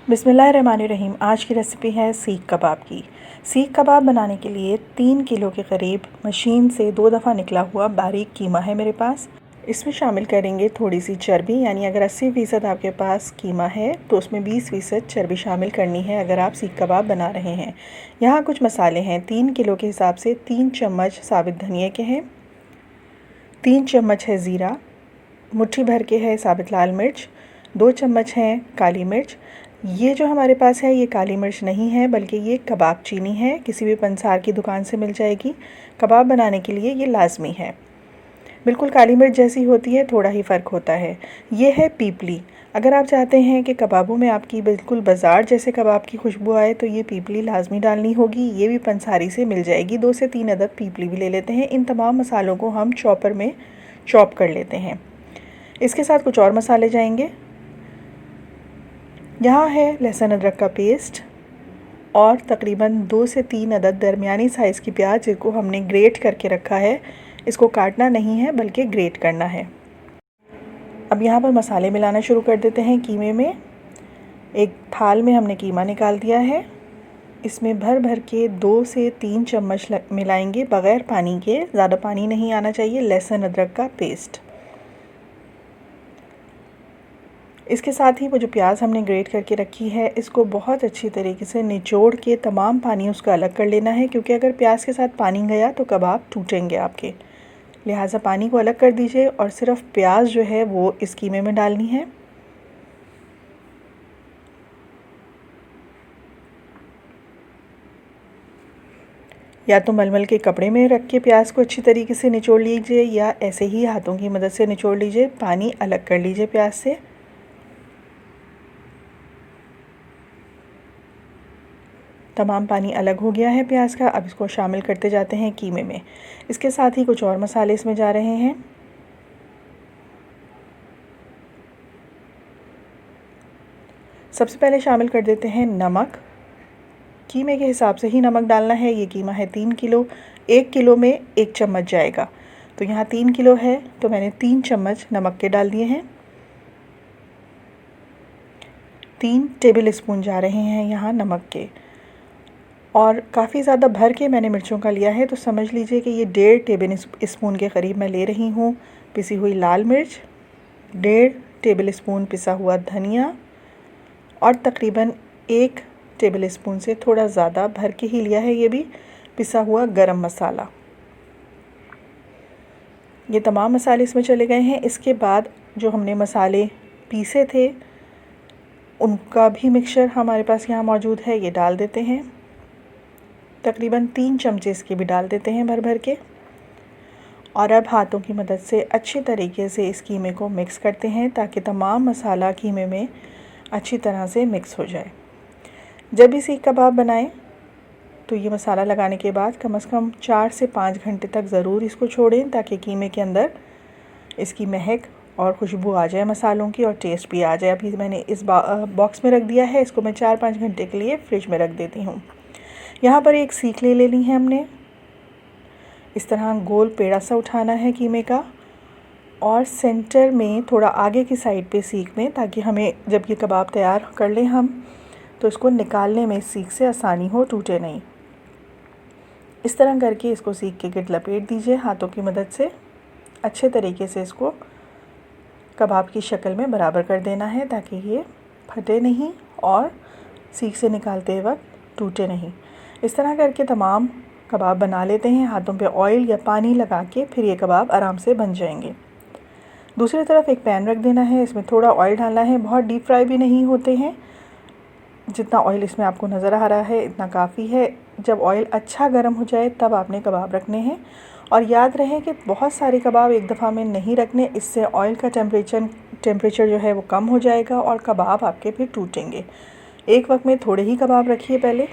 बिस्मिल्लाहिर्रहमानिर्रहीम। आज की रेसिपी है सीख कबाब की। सीख कबाब बनाने के लिए 3 किलो के करीब मशीन से 2 दफ़ा निकला हुआ बारीक कीमा है मेरे पास। इसमें शामिल करेंगे थोड़ी सी चर्बी, यानी अगर 80% आपके पास कीमा है तो उसमें 20% चर्बी शामिल करनी है अगर आप सीख कबाब बना रहे हैं। यहाँ कुछ मसाले हैं। 3 किलो के हिसाब से 3 चम्मच साबित धनिए के हैं, 3 चम्मच है ज़ीरा, मुट्ठी भर के है साबित लाल मिर्च, 2 चम्मच हैं काली मिर्च। ये जो हमारे पास है ये काली मिर्च नहीं है बल्कि ये कबाब चीनी है, किसी भी पंसार की दुकान से मिल जाएगी। कबाब बनाने के लिए ये लाजमी है। बिल्कुल काली मिर्च जैसी होती है, थोड़ा ही फ़र्क होता है। ये है पीपली। अगर आप चाहते हैं कि कबाबों में आपकी बिल्कुल बाज़ार जैसे कबाब की खुशबू आए तो ये पीपली लाजमी डालनी होगी। ये भी पंसारी से मिल जाएगी। 2 से 3 अदद पीपली भी ले लेते हैं। इन तमाम मसालों को हम चॉपर में चॉप कर लेते हैं। इसके साथ कुछ और मसाले जाएंगे। यहाँ है लहसुन अदरक का पेस्ट और तकरीबन 2 से 3 अदद दरमियानी साइज़ की प्याज, जिसको हमने ग्रेट करके रखा है। इसको काटना नहीं है बल्कि ग्रेट करना है। अब यहाँ पर मसाले मिलाना शुरू कर देते हैं कीमे में। एक थाल में हमने कीमा निकाल दिया है। इसमें भर भर के 2 से 3 चम्मच मिलाएंगे बग़ैर पानी के। ज़्यादा पानी नहीं आना चाहिए। लहसुन अदरक का पेस्ट। इसके साथ ही वो जो प्याज हमने ग्रेट करके रखी है, इसको बहुत अच्छी तरीके से निचोड़ के तमाम पानी उसका अलग कर लेना है, क्योंकि अगर प्याज के साथ पानी गया तो कबाब टूटेंगे आपके। लिहाजा पानी को अलग कर दीजिए और सिर्फ प्याज जो है वो इस कीमे में डालनी है। या तो मलमल के कपड़े में रख के प्याज को अच्छी तरीके से निचोड़ लीजिए, या ऐसे ही हाथों की मदद से निचोड़ लीजिए। पानी अलग कर लीजिए प्याज से। तमाम पानी अलग हो गया है प्याज का। अब इसको शामिल करते जाते हैं कीमे में। इसके साथ ही कुछ और मसाले इसमें जा रहे हैं। सबसे पहले शामिल कर देते हैं नमक। कीमे के हिसाब से ही नमक डालना है। ये कीमा है 3 किलो। 1 किलो में 1 चम्मच जाएगा, तो यहाँ 3 किलो है तो मैंने 3 चम्मच नमक के डाल दिए हैं। 3 टेबल स्पून जा रहे हैं यहाँ नमक के। और काफ़ी ज़्यादा भर के मैंने मिर्चों का लिया है, तो समझ लीजिए कि ये 1.5 टेबल स्पून के करीब मैं ले रही हूँ पिसी हुई लाल मिर्च, 1.5 टेबल स्पून पिसा हुआ धनिया और तकरीबन 1 टेबल स्पून से थोड़ा ज़्यादा भर के ही लिया है ये भी पिसा हुआ गरम मसाला। ये तमाम मसाले इसमें चले गए हैं। इसके बाद जो हमने मसाले पीसे थे उनका भी मिक्सचर हमारे पास यहाँ मौजूद है, ये डाल देते हैं। तकरीबन 3 चमचे इसके भी डाल देते हैं भर भर के। और अब हाथों की मदद से अच्छी तरीके से इस कीमे को मिक्स करते हैं ताकि तमाम मसाला कीमे में अच्छी तरह से मिक्स हो जाए। जब भी सीख कबाब बनाएं तो ये मसाला लगाने के बाद कम से कम 4 से 5 घंटे तक ज़रूर इसको छोड़ें, ताकि कीमे के अंदर इसकी महक और खुशबू आ जाए मसालों की और टेस्ट भी आ जाए। अभी मैंने इस बॉक्स में रख दिया है। इसको मैं 4-5 घंटे के लिए फ्रिज में रख देती हूँ। यहाँ पर एक सीख ले लेनी है हमने। इस तरह गोल पेड़ा सा उठाना है कीमे का और सेंटर में थोड़ा आगे की साइड पे सीख में, ताकि हमें जब ये कबाब तैयार कर लें हम तो इसको निकालने में सीख से आसानी हो, टूटे नहीं। इस तरह करके इसको सीख के गिर्द लपेट दीजिए हाथों की मदद से। अच्छे तरीके से इसको कबाब की शक्ल में बराबर कर देना है ताकि ये फटे नहीं और सीख से निकालते वक्त टूटे नहीं। इस तरह करके तमाम कबाब बना लेते हैं। हाथों पे ऑयल या पानी लगा के फिर ये कबाब आराम से बन जाएंगे। दूसरी तरफ एक पैन रख देना है। इसमें थोड़ा ऑयल डालना है। बहुत डीप फ्राई भी नहीं होते हैं। जितना ऑयल इसमें आपको नज़र आ रहा है इतना काफ़ी है। जब ऑयल अच्छा गर्म हो जाए तब आपने कबाब रखने हैं। और याद रहे कि बहुत सारे कबाब एक दफ़ा में नहीं रखने, इससे ऑयल का टेम्परेचर जो है वो कम हो जाएगा और कबाब आपके फिर टूटेंगे। एक वक्त में थोड़े ही कबाब रखिए पहले,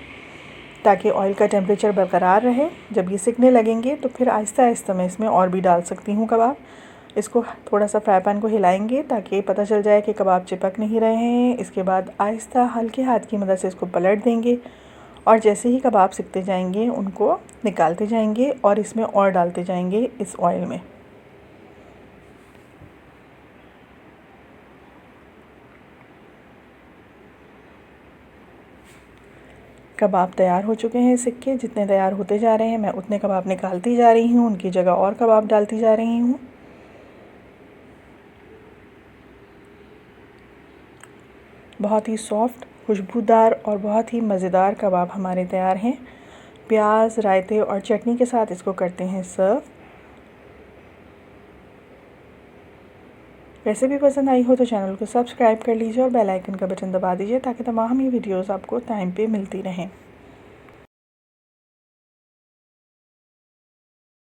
ताकि ऑयल का टेम्परेचर बरकरार रहे। जब ये सिकने लगेंगे तो फिर आहिस्ता आहिस्ता मैं इसमें और भी डाल सकती हूँ कबाब। इसको थोड़ा सा फ्राई पैन को हिलाएंगे ताकि पता चल जाए कि कबाब चिपक नहीं रहे हैं। इसके बाद आहिस्ता हल्के हाथ की मदद से इसको पलट देंगे और जैसे ही कबाब सिकते जाएंगे उनको निकालते जाएंगे और इसमें और डालते जाएंगे इस ऑयल में। कबाब तैयार हो चुके हैं सिक्के। जितने तैयार होते जा रहे हैं मैं उतने कबाब निकालती जा रही हूँ, उनकी जगह और कबाब डालती जा रही हूँ। बहुत ही सॉफ्ट, खुशबूदार और बहुत ही मज़ेदार कबाब हमारे तैयार हैं। प्याज, रायते और चटनी के साथ इसको करते हैं सर्व। रेसिपी पसंद आई हो तो चैनल को सब्सक्राइब कर लीजिए और बेल आइकन का बटन दबा दीजिए ताकि तमाम ही वीडियोस आपको टाइम पे मिलती रहें।